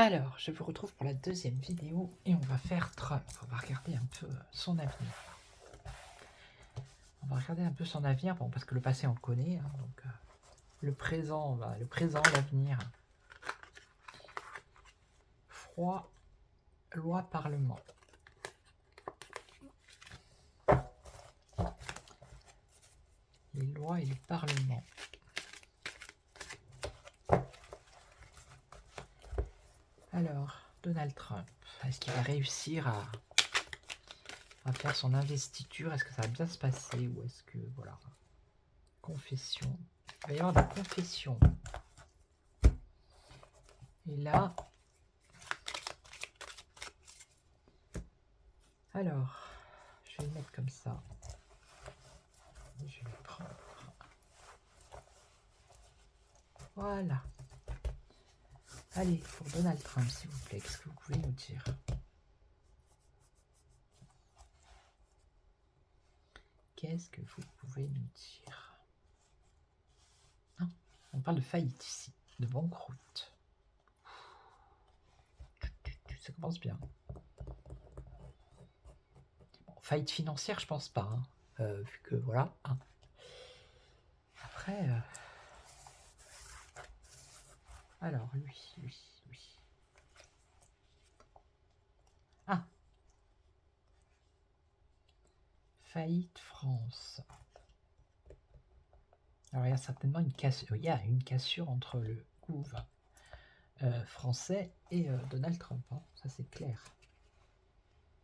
Alors, je vous retrouve pour la deuxième vidéo et on va faire Trump. On va regarder un peu son avenir. On va regarder un peu son avenir, bon, parce que le passé on le connaît, hein, donc le présent, l'avenir. Froid, loi, parlement. Les lois et le parlement. Alors, Donald Trump, est-ce qu'il va réussir à faire son investiture? Est-ce que ça va bien se passer? Ou est-ce que, voilà, confession. Il va y avoir des confessions. Et là, alors, je vais le mettre comme ça. Je vais le prendre. Voilà. Allez, pour Donald Trump, s'il vous plaît, qu'est-ce que vous pouvez nous dire? Qu'est-ce que vous pouvez nous dire? Non, on parle de faillite ici, de banqueroute. Ça commence bien. Bon, faillite financière, je pense pas, hein, vu que voilà. Hein. Après, alors lui. Ah, faillite France. Alors il y a certainement une cassure entre le gouv français et Donald Trump. Hein. Ça c'est clair.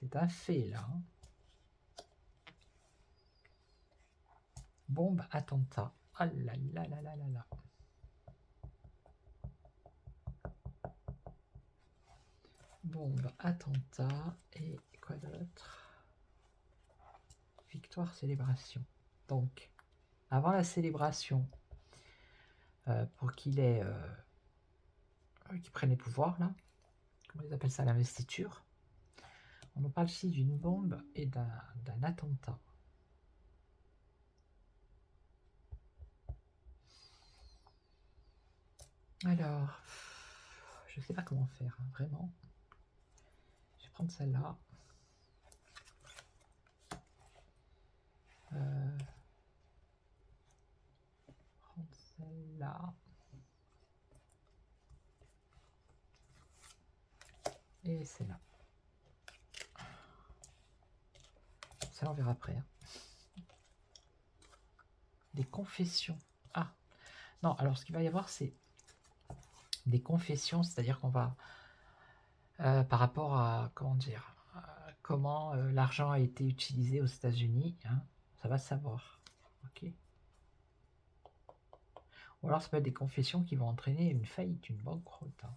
C'est un fait là. Hein. Bombe, attentat. Ah là là là là là là. Bombe, attentat et quoi d'autre? Victoire, célébration. Donc, avant la célébration, pour qu'il prenne les pouvoirs là, comment ils appellent ça, l'investiture, on nous parle ici d'une bombe et d'un attentat. Alors, je sais pas comment faire, hein, vraiment. Je vais prendre celle-là. Prendre celle-là. Et celle-là. Ça, on verra après. Hein. Des confessions. Ah, non, alors ce qu'il va y avoir, c'est des confessions, c'est-à-dire qu'on va, par rapport à, comment dire, comment l'argent a été utilisé aux États-Unis, hein, ça va savoir. Ok. Ou alors ça peut être des confessions qui vont entraîner une faillite, une banqueroute. Hein.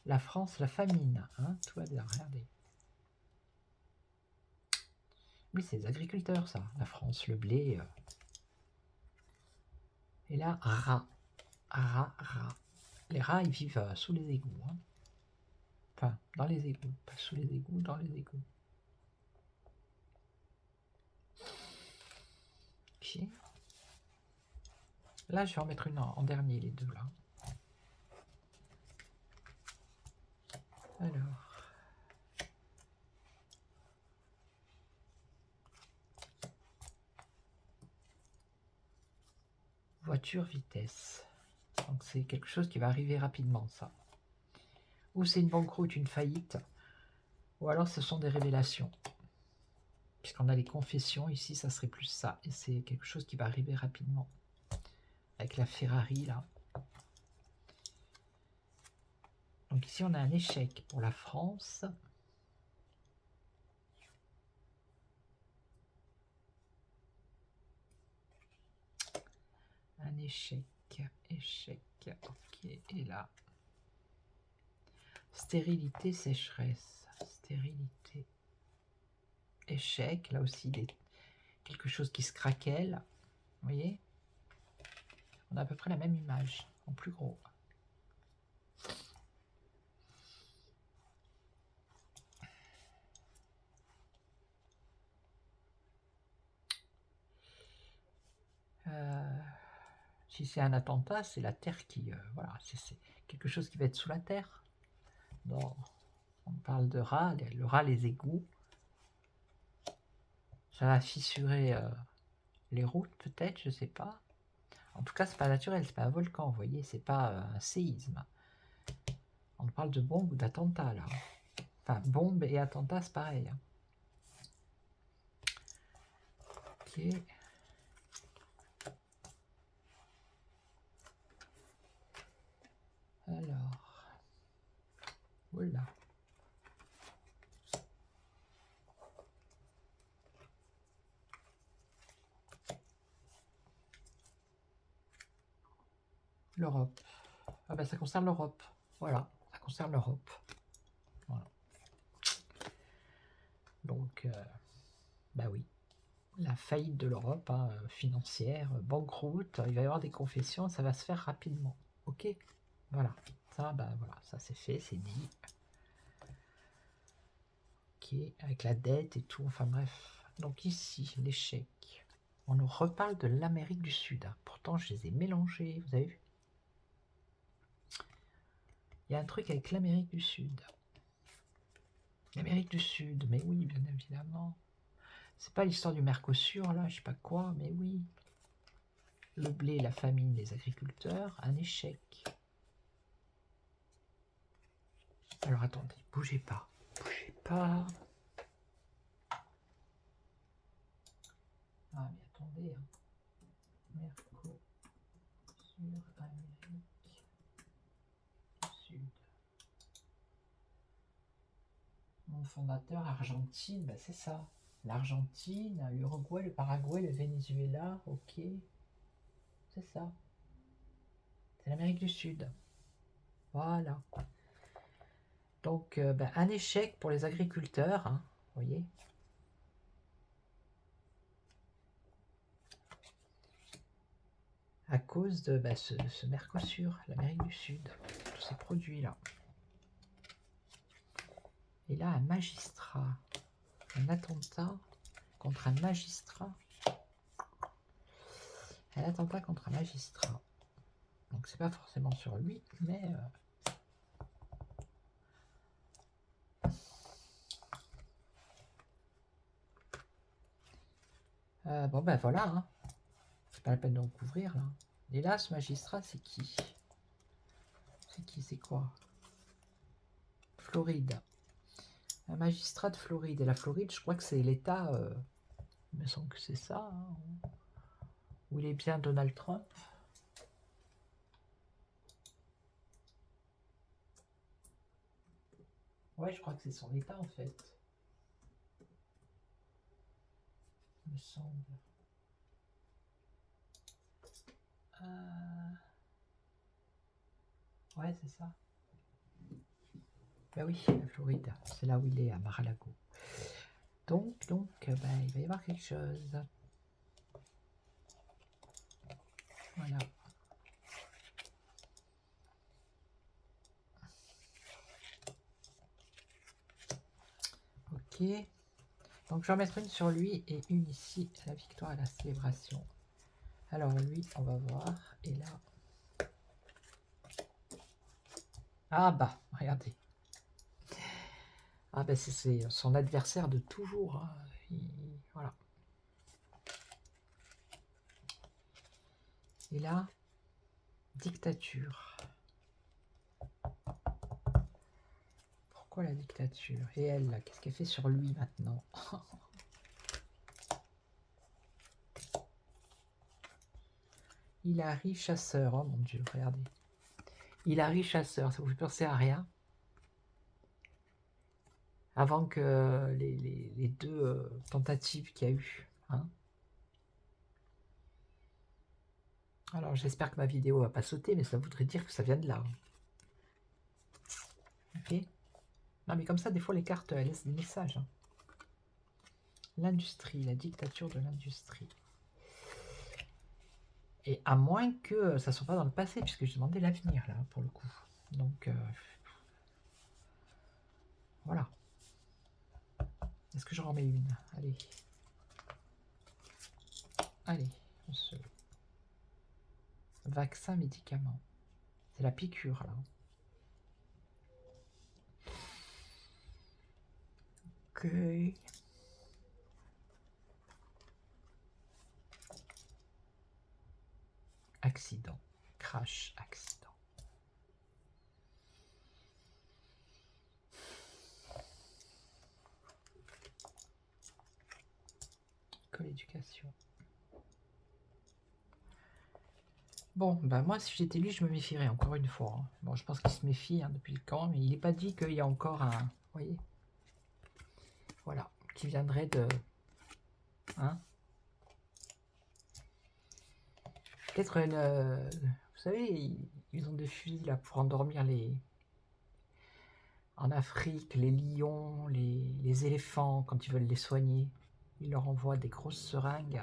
La France, la famine, hein, tout va bien, regardez. Oui, c'est les agriculteurs, ça. La France, le blé. Et là, rats. Les rats, ils vivent sous les égouts. Hein. Enfin, dans les égouts. Pas sous les égouts, dans les égouts. Ok. Là, je vais en mettre une en dernier, les deux, là. Alors. Voiture, vitesse. Donc, c'est quelque chose qui va arriver rapidement, ça. Ou c'est une banqueroute, une faillite. Ou alors, ce sont des révélations. Puisqu'on a les confessions, ici, ça serait plus ça. Et c'est quelque chose qui va arriver rapidement. Avec la Ferrari, là. Donc ici, on a un échec pour la France. Un échec. Ok, et là. Stérilité, sécheresse. Stérilité. Échec, là aussi, quelque chose qui se craquelle. Vous voyez? On a à peu près la même image, en plus gros. Si c'est un attentat, c'est la Terre qui... voilà, c'est quelque chose qui va être sous la Terre. Non, on parle de rats, le rat, les égouts. Ça va fissurer les routes, peut-être, je sais pas. En tout cas, c'est pas naturel, c'est pas un volcan, vous voyez, c'est pas un séisme. On parle de bombe ou d'attentat, là. Enfin, bombe et attentat, c'est pareil. Hein. Ok. Alors. Voilà. L'Europe. Ah ben ça concerne l'Europe. Voilà, ça concerne l'Europe. Voilà. Donc, bah oui. La faillite de l'Europe, hein, financière, banqueroute, il va y avoir des confessions, ça va se faire rapidement. Ok. Voilà. Ça, bah voilà, ça c'est fait, c'est dit. Ok, avec la dette et tout, enfin bref. Donc ici, l'échec. On nous reparle de l'Amérique du Sud. Pourtant, je les ai mélangés, vous avez vu? Il y a un truc avec l'Amérique du Sud. L'Amérique du Sud, mais oui, bien évidemment. C'est pas l'histoire du Mercosur, là, je sais pas quoi, mais oui. Le blé, la famine, les agriculteurs, un échec. Alors attendez, bougez pas. Bougez pas. Ah mais attendez. Hein. Mercosur, Amérique du Sud. Mon fondateur, Argentine, bah c'est ça. L'Argentine, l'Uruguay, le Paraguay, le Venezuela, ok. C'est ça. C'est l'Amérique du Sud. Voilà. Donc, un échec pour les agriculteurs, hein, vous voyez. À cause de ce Mercosur, l'Amérique du Sud, tous ces produits-là. Et là, un magistrat, un attentat contre un magistrat. Un attentat contre un magistrat. Donc, c'est pas forcément sur lui, mais... bon, ben voilà, hein. C'est pas la peine de recouvrir, là. Et là, ce magistrat, c'est qui? C'est qui, c'est quoi? Floride. Un magistrat de Floride. Et la Floride, je crois que c'est l'État... il me semble que c'est ça, hein, où il est bien Donald Trump. Ouais, je crois que c'est son état en fait. Il me semble. Ouais, c'est ça. Bah oui, la Floride, c'est là où il est, à Mar-a-Lago. Donc, il va y avoir quelque chose. Voilà. Ok. Donc, je vais en mettre une sur lui et une ici, la victoire et la célébration. Alors, lui, on va voir. Et là... Ah bah, regardez. Ah bah, c'est son adversaire de toujours. Hein. Voilà. Et là, dictature. Pourquoi la dictature? Et elle, là, qu'est-ce qu'elle fait sur lui maintenant? Hilary Chasseur, oh mon Dieu, regardez. Hilary Chasseur, ça vous fait penser à rien? Avant que les deux tentatives qu'il y a eu. Hein. Alors j'espère que ma vidéo va pas sauter, mais ça voudrait dire que ça vient de là. Ok. Non mais comme ça, des fois les cartes, elles laissent des messages. Hein. L'industrie, la dictature de l'industrie. Et à moins que ça soit pas dans le passé, puisque je demandais l'avenir là, pour le coup. Donc voilà. Est-ce que j'en remets une? Allez. Allez, on se... Vaccin, médicament. C'est la piqûre, là. Ok. Accident. Crash, accident. École éducation. Bon, bah moi, si j'étais lui, je me méfierais encore une fois. Hein. Bon, je pense qu'il se méfie hein, depuis le camp, mais il n'est pas dit qu'il y a encore un... Vous voyez. Voilà, qui viendrait de... Hein. Peut-être une... vous savez, ils ont des fusils là pour endormir les... En Afrique, les lions, les éléphants, quand ils veulent les soigner. Ils leur envoient des grosses seringues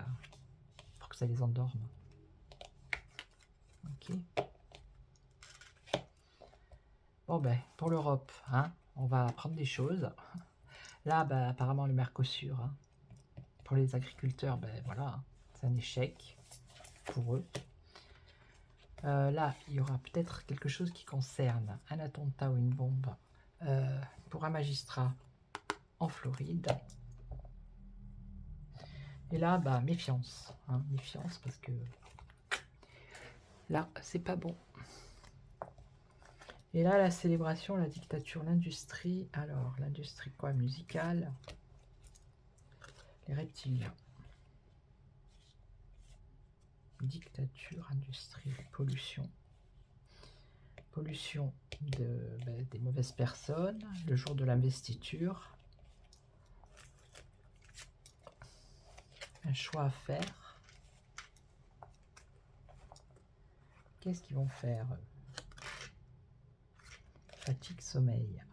pour que ça les endorme. Ok. Bon ben, pour l'Europe, hein, on va apprendre des choses. Là, ben, apparemment, le Mercosur, hein, pour les agriculteurs, ben voilà, c'est un échec pour eux. Là, il y aura peut-être quelque chose qui concerne un attentat ou une bombe pour un magistrat en Floride. Et là, bah, méfiance, hein, méfiance parce que là, c'est pas bon. Et là, la célébration, la dictature, l'industrie. Alors, l'industrie quoi? Musicale. Les reptiliens. Dictature, industrie, pollution. Pollution des mauvaises personnes. Le jour de l'investiture. Un choix à faire. Qu'est-ce qu'ils vont faire? Fatigue, sommeil.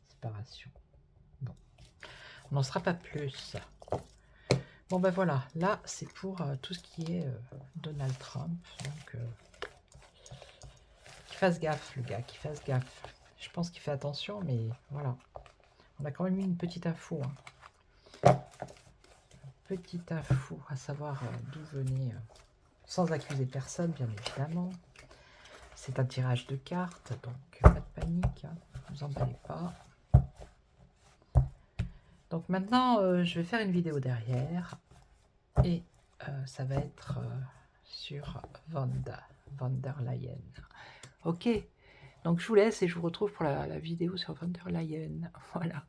Séparation. Bon. On n'en sera pas plus. Bon ben voilà, là c'est pour tout ce qui est Donald Trump. Donc qu'il fasse gaffe le gars, qu'il fasse gaffe. Je pense qu'il fait attention, mais voilà. On a quand même eu une petite info. Hein. Petite info à savoir d'où venait, sans accuser personne bien évidemment. C'est un tirage de cartes, donc pas de panique, hein, ne vous emballez pas. Donc maintenant, je vais faire une vidéo derrière, et ça va être sur von der Leyen. Ok, donc je vous laisse et je vous retrouve pour la vidéo sur von der Leyen. Voilà.